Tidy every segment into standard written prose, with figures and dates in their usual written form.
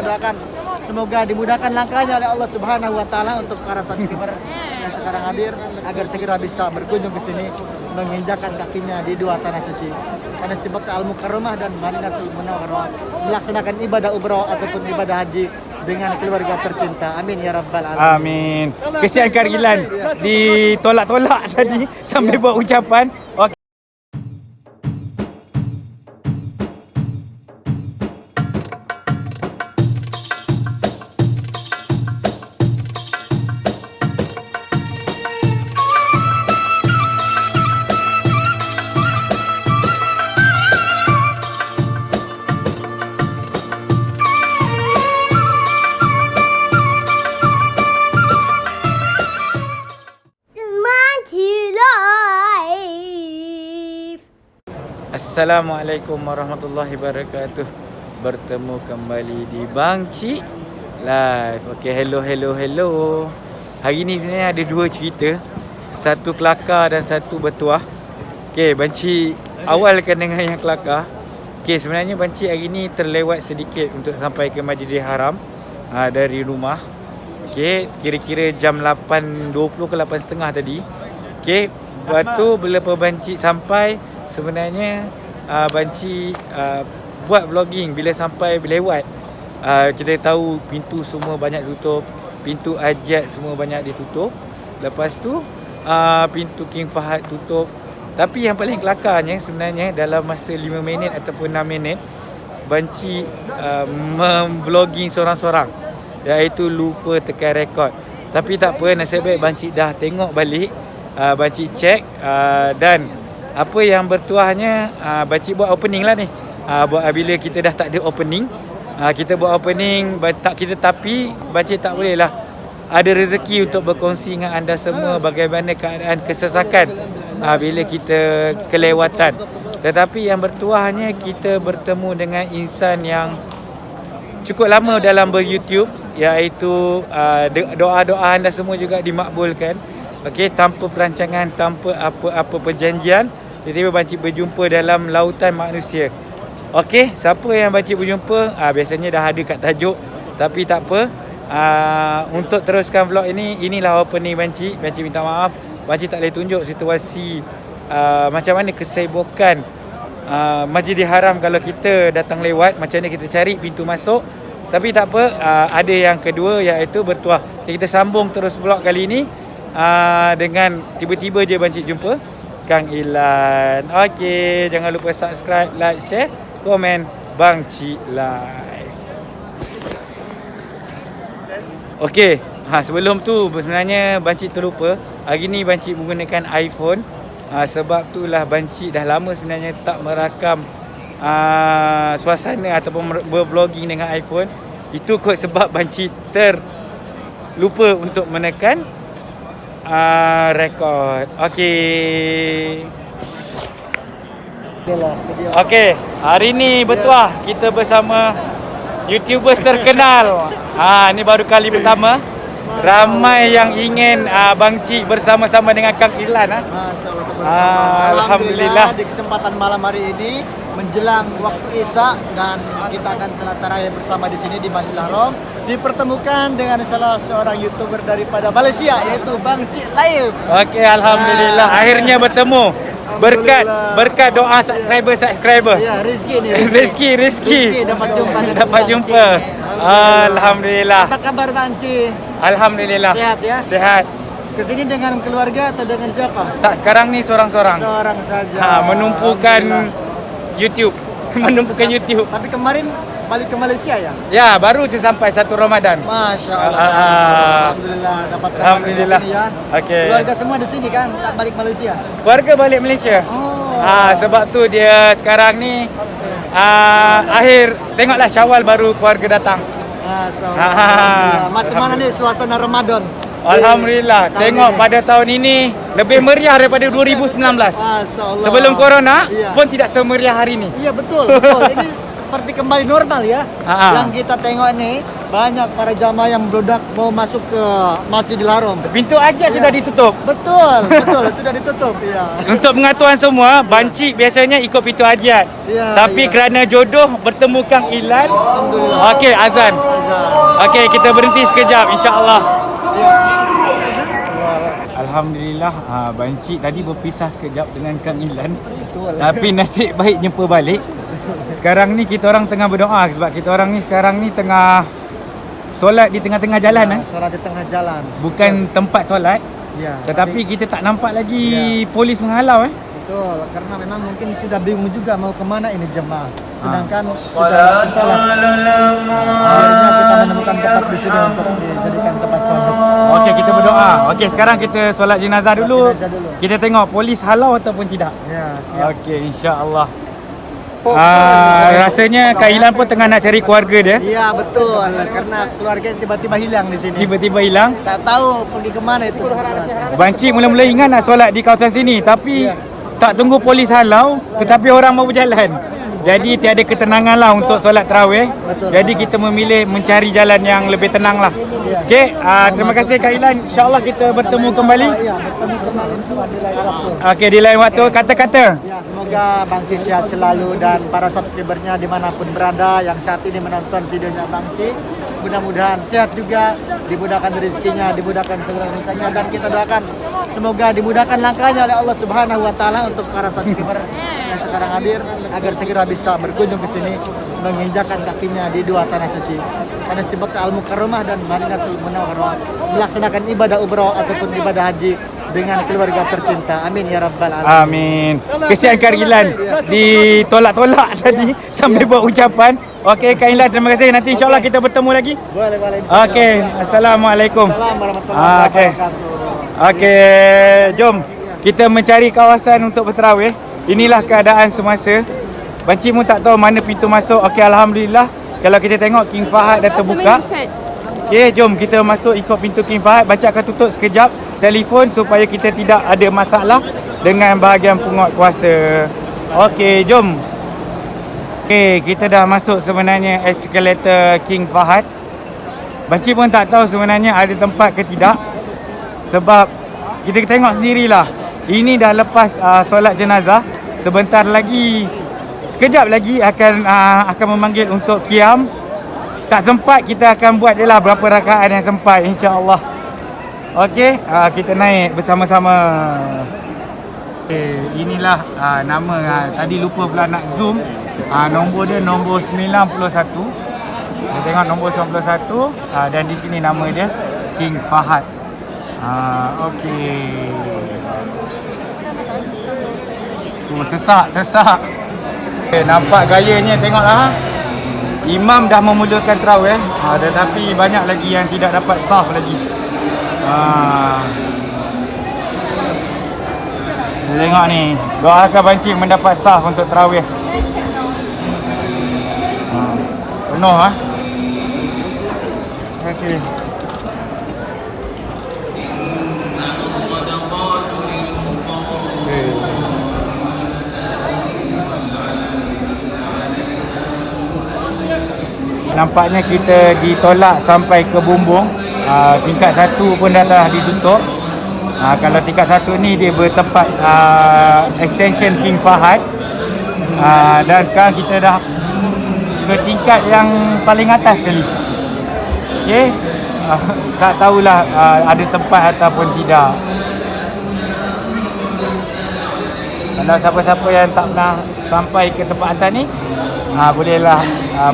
Doakan semoga dimudahkan langkahnya oleh Allah Subhanahu wa taala untuk para subscriber yang sekarang hadir agar segera bisa berkunjung ke sini menginjakan kakinya di dua tanah suci. Tanah Cempaka Al-Mukarramah dan Madinatul Munawwarah melaksanakan ibadah umrah ataupun ibadah haji dengan keluarga tercinta. Amin ya rabbal alamin. Amin. Kesian Kak Gilan ditolak-tolak tadi sambil buat ucapan. Okey. Assalamualaikum warahmatullahi wabarakatuh. Bertemu kembali di Bang Cik Live. Okey, hello. Hari ni sebenarnya ada dua cerita. Satu kelakar dan satu bertuah. Okey, Bang Cik awalkan dengan yang kelakar. Okey, sebenarnya Bang Cik hari ni terlewat sedikit untuk sampai ke Masjidil Haram dari rumah. Okey, kira-kira jam 8.20 ke 8.30 tadi. Okey, lepas tu bila Bang Cik sampai, sebenarnya Banci buat vlogging bila sampai lewat. Kita tahu pintu semua banyak tutup, pintu Ajat semua banyak ditutup. Lepas tu pintu King Fahad tutup. Tapi yang paling kelakarnya sebenarnya dalam masa 5 minit ataupun 6 minit Banci memvlogging seorang-seorang, iaitu lupa tekan rekod. Tapi tak apa, nasib baik Banci dah tengok balik, Banci check dan apa yang bertuahnya, Bancik buat opening lah ni. Bila kita dah tak ada opening, kita buat opening tapi Bancik tak boleh lah ada rezeki untuk berkongsi dengan anda semua bagaimana keadaan kesesakan bila kita kelewatan. Tetapi yang bertuahnya kita bertemu dengan insan yang cukup lama dalam ber-YouTube, iaitu doa-doa anda semua juga dimakbulkan. Okey, tanpa perancangan, tanpa apa-apa perjanjian, tiba-tiba Bancik berjumpa dalam lautan manusia. Okey, siapa yang Bancik berjumpa? Biasanya dah ada kat tajuk, tapi tak apa. Untuk teruskan vlog ini, inilah opening Bancik. Bancik minta maaf, Bancik tak boleh tunjuk situasi macam mana kesibukan Masjidil Haram kalau kita datang lewat, macam mana kita cari pintu masuk. Tapi tak apa, ada yang kedua iaitu bertuah. Okay, kita sambung terus vlog kali ini dengan tiba-tiba je Bancik jumpa Kang Ilan. Okey, jangan lupa subscribe, like, share, komen Bang Cik Live. Okey, sebelum tu sebenarnya Bancik terlupa. Hari ni Bancik menggunakan iPhone. Sebab itulah Bancik dah lama sebenarnya tak merakam suasana ataupun bervlogging dengan iPhone. Itu kot sebab Bancik terlupa untuk menekan rekod. Okey. Okey, hari ni bertuah kita bersama YouTubers terkenal. Ni baru kali pertama. Ramai yang ingin Bang Cik bersama-sama dengan Kang Ilan. Alhamdulillah di kesempatan malam hari ini menjelang waktu Isya dan kita akan salat tarawih bersama di sini di Masjidil Haram, dipertemukan dengan salah seorang YouTuber daripada Malaysia, yaitu Bang Cik Live. Okey, alhamdulillah akhirnya bertemu. Berkat doa subscriber. Ya, rezeki dapat jumpa. Alhamdulillah. Apa kabar Bang Cik? Alhamdulillah. Sehat ya? Sehat. Kesini dengan keluarga atau dengan siapa? Tak, sekarang ni seorang-seorang. Seorang saja. Menumpukan YouTube. Tapi kemarin balik ke Malaysia ya? Ya, baru je sampai 1 Ramadan. Masya Allah. Alhamdulillah dapat di sini ya. Okey. Keluarga semua di sini kan? Tak balik Malaysia? Keluarga balik Malaysia. Sebab tu dia sekarang ni akhir tengoklah Syawal baru keluarga datang. Macam mana ni suasana Ramadan? Alhamdulillah. Tengok pada tahun ini lebih meriah daripada 2019. Sebelum corona pun tidak semeriah hari ni. Iya betul. Ini seperti kembali normal ya. Yang kita tengok nih banyak para jamaah yang beludak mau masuk ke Masjidil Haram. Pintu aja sudah ditutup. Betul, betul sudah ditutup ya. Untuk pengaturan semua, banci biasanya ikut pintu hajat. Tapi kerana jodoh bertemu Kang Ilan, okey azan. Okey, kita berhenti sekejap insya-Allah. Alhamdulillah, banci tadi berpisah sekejap dengan Kang Ilan. Tapi nasib baik jumpa balik. Sekarang ni kita orang tengah berdoa sebab kita orang ni sekarang ni tengah solat di tengah-tengah jalan. Solat di tengah jalan. Bukan tempat solat. Ya. Tetapi kita tak nampak lagi polis menghalau. Betul, karena memang mungkin sudah bingung juga mau kemana ini jemaah. Sedangkan sudah salat. Akhirnya kita menemukan tempat di sini untuk dijadikan tempat solat. Okey, kita berdoa. Okey, sekarang kita solat jenazah dulu. Kita tengok polis halau ataupun tidak. Ya, siap. Okey, insya-Allah. Rasanya Kak Ilan pun tengah nak cari keluarga dia. Iya, betul. Karena keluarga tiba-tiba hilang di sini. Tiba-tiba hilang. Tak tahu pergi ke mana itu. Banci mula-mula ingat nak solat di kawasan sini tapi tak tunggu polis halau, tetapi orang mau berjalan. Jadi tiada ketenangan lah untuk solat tarawih. Jadi kita memilih mencari jalan yang lebih tenang lah. Okey, terima kasih Kak Ilan. InsyaAllah kita bertemu kembali. Okey, di lain waktu. Kata-kata. Ya, semoga Bang Ci sehat selalu dan para subscribernya dimanapun berada yang saat ini menonton videonya Bang Ci. Mudah-mudahan sehat juga, dimudahkan rezekinya, dimudahkan segala urusannya, dan kita doakan semoga dimudahkan langkahnya oleh Allah Subhanahu wa taala untuk para subscriber yang sekarang hadir agar segera bisa berkunjung ke sini menginjakan kakinya di dua tanah suci. Tanah suci Makkah Al-Mukarramah dan Madinatul Munawwarah, melaksanakan ibadah umrah ataupun ibadah haji dengan keluarga tercinta. Amin ya rabbal alamin. Amin. Kesian Kak Ilan ditolak-tolak tadi sambil buat ucapan. Okey Kak Ilan, terima kasih. Nanti insya-Allah kita bertemu lagi. Boleh. Okey, assalamualaikum. Assalamualaikum warahmatullahi wabarakatuh. Okey, jom kita mencari kawasan untuk berterawih. Inilah keadaan semasa. Banci pun tak tahu mana pintu masuk. Okey, alhamdulillah. Kalau kita tengok King Fahad dah terbuka. Okey, jom kita masuk ikut pintu King Fahad. Banci akan tutup sekejap telefon supaya kita tidak ada masalah dengan bahagian penguatkuasa. Okey, jom. Okey, kita dah masuk sebenarnya eskalator King Fahad. Banci pun tak tahu sebenarnya ada tempat ke tidak. Sebab kita tengok sendirilah. Ini dah lepas solat jenazah. Sebentar lagi, sekejap lagi akan memanggil untuk qiyam. Tak sempat, kita akan buat je lah berapa rakaat yang sempat, insya-Allah. Okey, kita naik bersama-sama. Inilah nama, tadi lupa pula nak zoom. Nombor dia nombor 91. Saya tengok nombor 91 dan di sini nama dia King Fahad. Okey. Sesak. Nampak gayanya, tengoklah. Imam dah memulakan tarawih, tetapi banyak lagi yang tidak dapat saf lagi. Tengok ni, doakan Banci mendapat saf untuk tarawih. Penuh Okey. Nampaknya kita ditolak sampai ke bumbung. Tingkat 1 pun dah ditutup. Kalau tingkat 1 ni dia bertempat extension King Fahad. Dan sekarang kita dah ke tingkat yang paling atas sekali. Okey. Tak tahulah ada tempat ataupun tidak. Kalau siapa-siapa yang tak pernah sampai ke tempat atas ni, bolehlah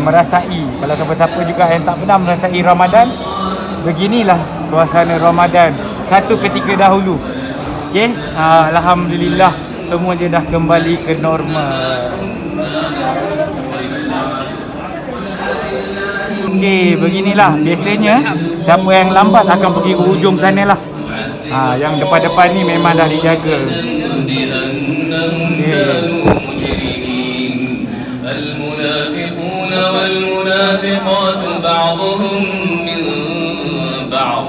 merasai. Kalau siapa-siapa juga yang tak pernah merasai Ramadan, beginilah suasana Ramadan satu ketika dahulu. Okey, alhamdulillah semua dia dah kembali ke normal. Okey, beginilah biasanya siapa yang lambat akan pergi ke hujung sanalah. Yang depan-depan ni memang dah dijaga. المنافقون والمنافقات بعضهم من بعض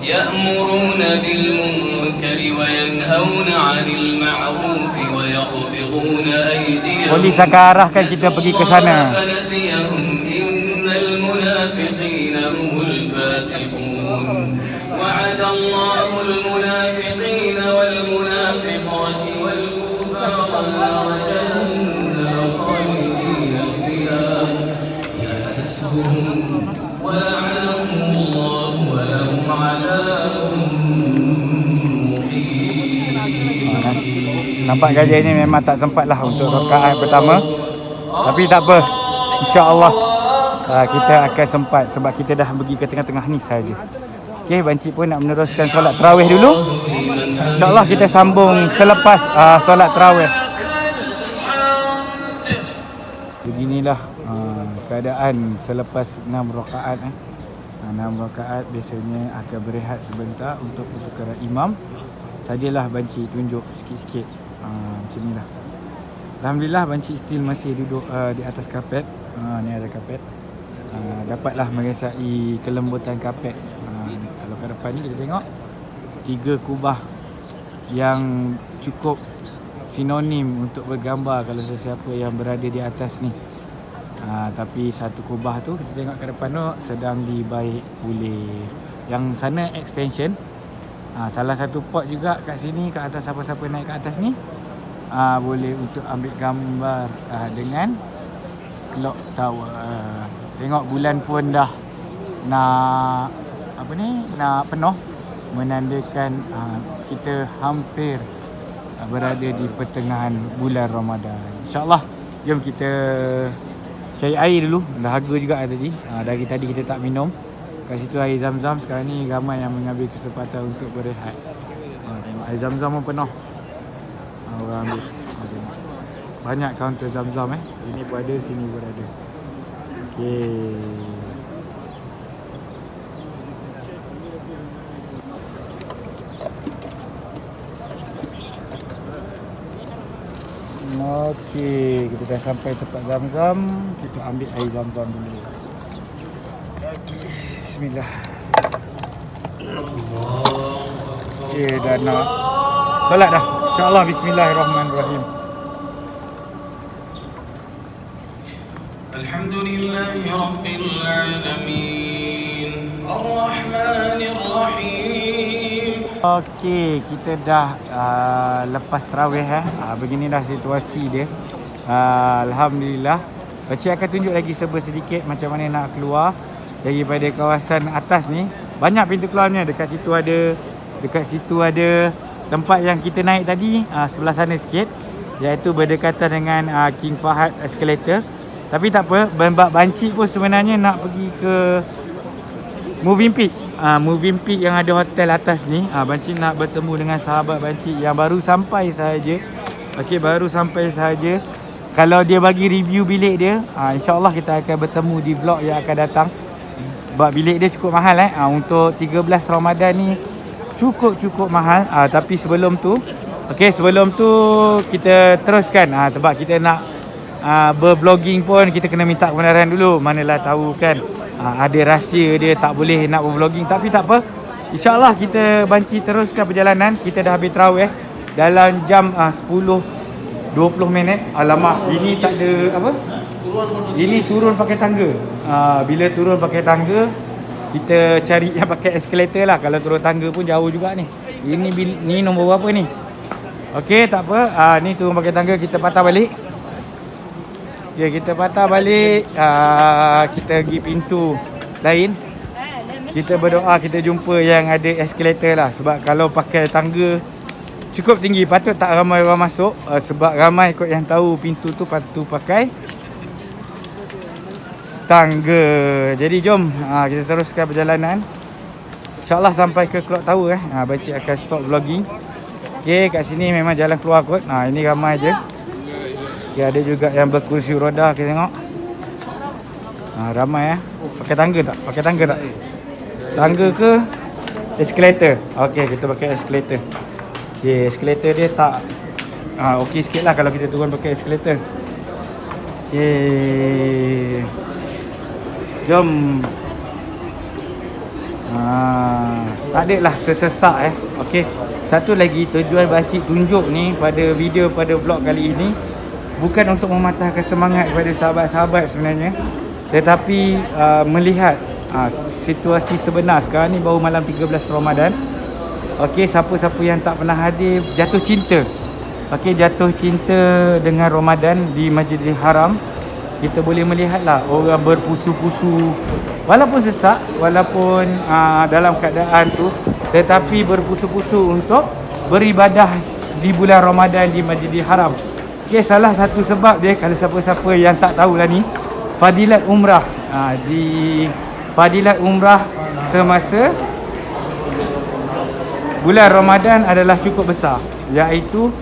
يأمرون بالمنكر وينهون عن المعروف ويقبضون أيديهم Polis akan arahkan kita pergi ke sana. فنسيهم إن المنافقين هم الفاسقون وعد الله المنافقين والمنافقات والكفار نار جهنم خالدين فيها يحسبهم ولعنهم الله ولهم عذاب Nampak gajahnya memang tak sempat lah untuk rakaat pertama. Tapi tak apa, insya-Allah kita akan sempat sebab kita dah pergi ke tengah-tengah ni saja. Okey, Bancik pun nak meneruskan solat tarawih dulu. InsyaAllah kita sambung selepas solat tarawih. Beginilah keadaan selepas 6 rakaat. 6 rakaat biasanya akan berehat sebentar untuk pertukaran imam. Sajalah Bancik tunjuk sikit-sikit macam ni lah. Alhamdulillah Bancik still masih duduk di atas kapet. Ni ada kapet. Dapatlah merasai kelembutan kapet. Kalau ke depan ni kita tengok 3 kubah yang cukup sinonim untuk bergambar kalau sesiapa yang berada di atas ni. Tapi satu kubah tu kita tengok ke depan tu sedang dibaik pulih. Yang sana extension. Salah satu pot juga kat sini, kat atas, siapa-siapa naik ke atas ni boleh untuk ambil gambar dengan clock tower. Tengok bulan pun dah nak nak penuh, menandakan kita hampir berada di pertengahan bulan Ramadan. InsyaAllah jom kita cari air dulu. Dahaga juga tadi. Dari tadi kita tak minum. Kat situ air zam-zam. Sekarang ni ramai yang mengambil kesempatan untuk berehat. Tengok air zam-zam pun penuh. Orang ambil. Banyak kaunter zam-zam Ini pun ada, sini pun ada. Okey. Okey, kita dah sampai tempat zam-zam. Kita ambil air zam-zam dulu. Bismillah. Okey, dah nak solat dah. InsyaAllah bismillahirrahmanirrahim. Alhamdulillahi Rabbil Alamin Ar-Rahmanir-Rahim. Okey, kita dah lepas tarawih beginilah situasi dia. Alhamdulillah. Pakcik akan tunjuk lagi sedikit macam mana nak keluar daripada kawasan atas ni. Banyak pintu keluarnya. Dekat situ ada tempat yang kita naik tadi, sebelah sana sikit, iaitu berdekatan dengan King Fahad Escalator. Tapi tak apa, Bancik pun sebenarnya nak pergi ke Moving Peak. Moving Peak yang ada hotel atas ni. Bancik nak bertemu dengan sahabat Bancik yang baru sampai sahaja. Okey, baru sampai sahaja. Kalau dia bagi review bilik dia, insya-Allah kita akan bertemu di vlog yang akan datang. Sebab bilik dia cukup mahal untuk 13 Ramadan ni cukup mahal. Tapi sebelum tu kita teruskan sebab kita nak bervlogging pun kita kena minta kebenaran dulu. Manalah tahu kan ada rahsia dia tak boleh nak bervlogging. Tapi tak apa, InsyaAllah kita Bancik teruskan perjalanan. Kita dah habis tarawih dalam jam 10-20 minit. Alamak, ini tak ada apa? Ini turun pakai tangga. Bila turun pakai tangga, kita cari yang pakai eskalator lah. Kalau turun tangga pun jauh juga ni. Ini nombor berapa ni? Okey, tak apa. Ni turun pakai tangga, kita patah balik. Ya, kita patah balik. Kita pergi pintu lain. Kita berdoa kita jumpa yang ada eskalator lah. Sebab kalau pakai tangga cukup tinggi, patut tak ramai orang masuk. Sebab ramai kot yang tahu pintu tu patut pakai tangga. Jadi jom kita teruskan perjalanan. InsyaAllah sampai ke Clock Tower. Bancik akan stop vlogging. Okay, kat sini memang jalan keluar kot. Ini ramai je. Okay, ada juga yang berkursi roda, kita tengok. Ramai Pakai tangga tak? Pakai tangga tak? Tangga ke eskalator? Okey, kita pakai eskalator. Okey, eskalator dia tak okey sikit lah kalau kita turun pakai eskalator. Okey, jom. Tak ada lah sesesak Okey, satu lagi tujuan Bancik tunjuk ni pada video, pada vlog kali ini, bukan untuk mematahkan semangat kepada sahabat-sahabat sebenarnya, tetapi melihat situasi sebenar sekarang ni baru malam 13 Ramadan. Okey, siapa-siapa yang tak pernah hadir jatuh cinta. Okey, jatuh cinta dengan Ramadan di Masjidil Haram. Kita boleh melihatlah orang berpusu-pusu, walaupun sesak, walaupun dalam keadaan tu, tetapi berpusu-pusu untuk beribadah di bulan Ramadan di Masjidil Haram. Okey, salah satu sebab dia, kalau siapa-siapa yang tak tahulah ni, fadilat umrah. Di fadilat umrah semasa bulan Ramadan adalah cukup besar, iaitu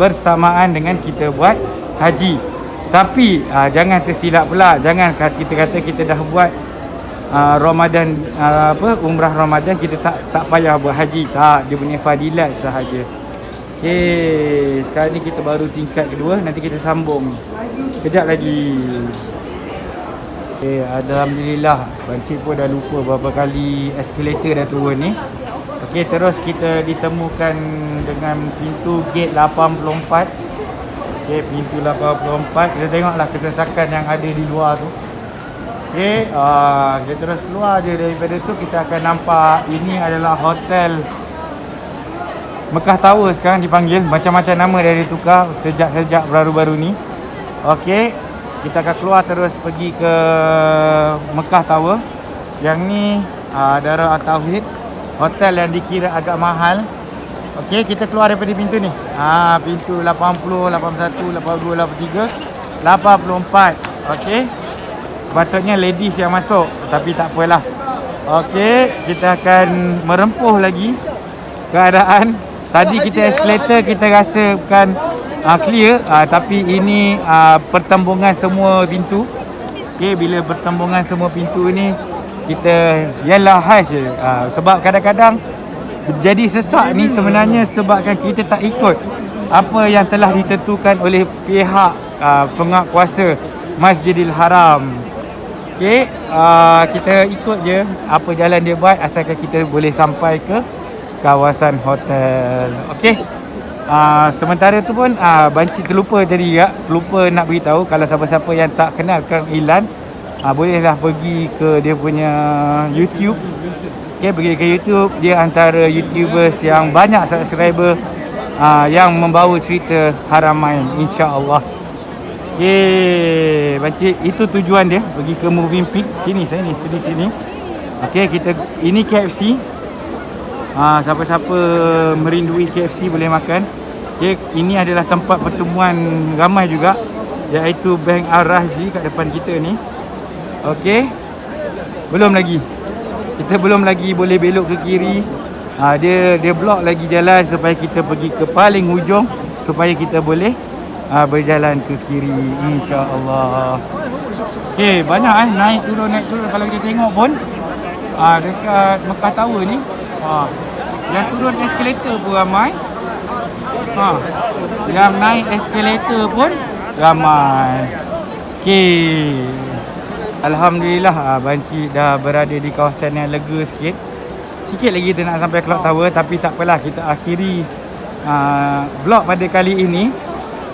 bersamaan dengan kita buat haji. Tapi jangan tersilap pula, jangan kita kata kita dah buat Ramadan umrah Ramadan, kita tak payah buat haji. Tak, dia punya fadilat sahaja. Okey, sekarang ni kita baru tingkat kedua, nanti kita sambung kejap lagi. Okey, alhamdulillah Bancik pun dah lupa berapa kali eskalator dah turun ni. Okey, terus kita ditemukan dengan pintu gate 84. Okey, pintu 84. Kita tengoklah kesesakan yang ada di luar tu. Okey, kita terus keluar je. Daripada tu kita akan nampak ini adalah hotel Mekah Tower sekarang dipanggil. Macam-macam nama dia ditukar sejak baru-baru ni. Okey, kita akan keluar terus pergi ke Mekah Tower. Yang ni Darul Tauhid, hotel yang dikira agak mahal. Okey, kita keluar daripada pintu ni. Pintu 80, 81, 82, 83, 84. Okey. Sepatutnya ladies yang masuk, tapi tak apalah. Okey, kita akan merempuh lagi keadaan. Tadi kita eskalator kita rasa bukan clear, tapi ini pertembungan semua pintu. Okey, bila pertembungan semua pintu ni kita ialah hash je. Sebab kadang-kadang jadi sesak ni sebenarnya sebabkan kita tak ikut apa yang telah ditentukan oleh pihak penguatkuasa Masjidil Haram. Okey, kita ikut je apa jalan dia buat, asalkan kita boleh sampai ke kawasan hotel. Okey. Sementara tu pun Bancik terlupa tadi juga, lupa nak beritahu kalau siapa-siapa yang tak kenal Kang Ilan, bolehlah pergi ke dia punya YouTube. Okay, pergi ke YouTube. Dia antara YouTubers yang banyak subscriber yang membawa cerita Haramain, insya-Allah. Okay, Bancik, itu tujuan dia, pergi ke Moving Peak. Sini sini. Okay, kita ini KFC. Siapa-siapa merindui KFC boleh makan. Okay, ini adalah tempat pertemuan ramai juga, iaitu Bank Al-Rahji kat depan kita ni. Okay, kita belum lagi boleh belok ke kiri. Dia block lagi jalan supaya kita pergi ke paling hujung, supaya kita boleh berjalan ke kiri, insya-Allah. Okey, banyak naik turun. Kalau kita tengok pun dekat Mekah Tower ni, yang turun eskalator pun ramai. Yang naik eskalator pun ramai. Okey, alhamdulillah Bancik dah berada di kawasan yang lega sikit. Sikit lagi kita nak sampai Clock Tower, tapi tak apalah, kita akhiri vlog pada kali ini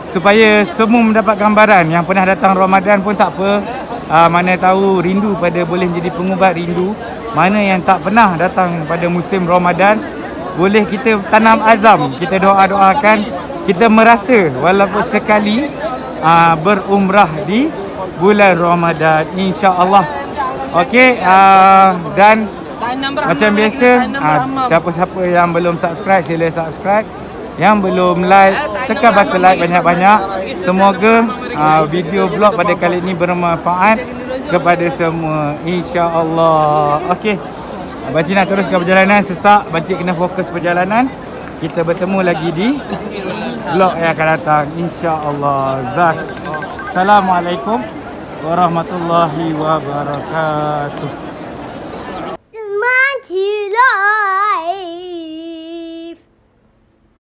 supaya semua mendapat gambaran. Yang pernah datang Ramadan pun tak apa, mana tahu rindu pada boleh menjadi pengubat rindu. Mana yang tak pernah datang pada musim Ramadan, boleh kita tanam azam, kita doa-doakan, kita merasa walaupun sekali berumrah di bulan Ramadan, insya-Allah. Okey, dan macam biasa, siapa-siapa yang belum subscribe, sila subscribe. Yang belum like, tekan button like banyak-banyak. Semoga video vlog pada kali ini bermanfaat kepada semua, insya-Allah. Okey, Bancik nak teruskan perjalanan. Sesak, Bancik kena fokus perjalanan. Kita bertemu lagi di vlog yang akan datang, insya-Allah. Zas. Assalamualaikum warahmatullahi wabarakatuh.